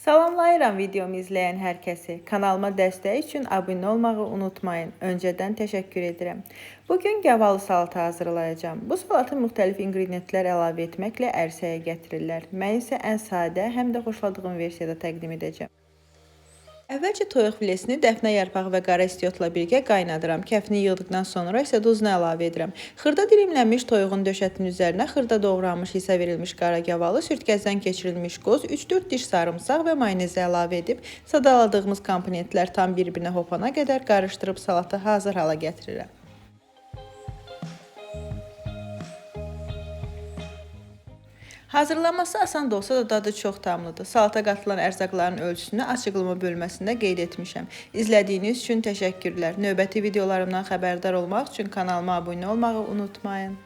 Salamlayıram videomu izləyən hər kəsi. Kanalıma dəstək üçün abunə olmağı unutmayın. Öncədən təşəkkür edirəm. Bugün gavalı salatı hazırlayacağım. Bu salatı müxtəlif inqridiyentlər əlavə etməklə ərsəyə gətirirlər. Mən isə ən sadə, həm də xoşladığım versiyada təqdim edəcəm. Əvvəlcə toyuq filesini dəfnə yarpağı və qara istiotla birgə qaynadıram. Kəfini yığdıqdan sonra isə duzunu əlavə edirəm. Xırda dilimlənmiş toyuğun döşətinin üzərinə xırda doğranmış hisə verilmiş qara gavalı, sürtkəzdən keçirilmiş qoz, 3-4 diş sarımsaq və mayonezi əlavə edib, sadaladığımız komponentlər tam bir-birinə hopana qədər qarışdırıb salatı hazır hala gətirirəm. Hazırlanması asan da olsa da dadı çox tamlıdır. Salata qatılan ərzaqların ölçüsünü açıqlama bölməsində qeyd etmişəm. İzlədiyiniz üçün təşəkkürlər. Növbəti videolarımdan xəbərdar olmaq üçün kanalıma abunə olmağı unutmayın.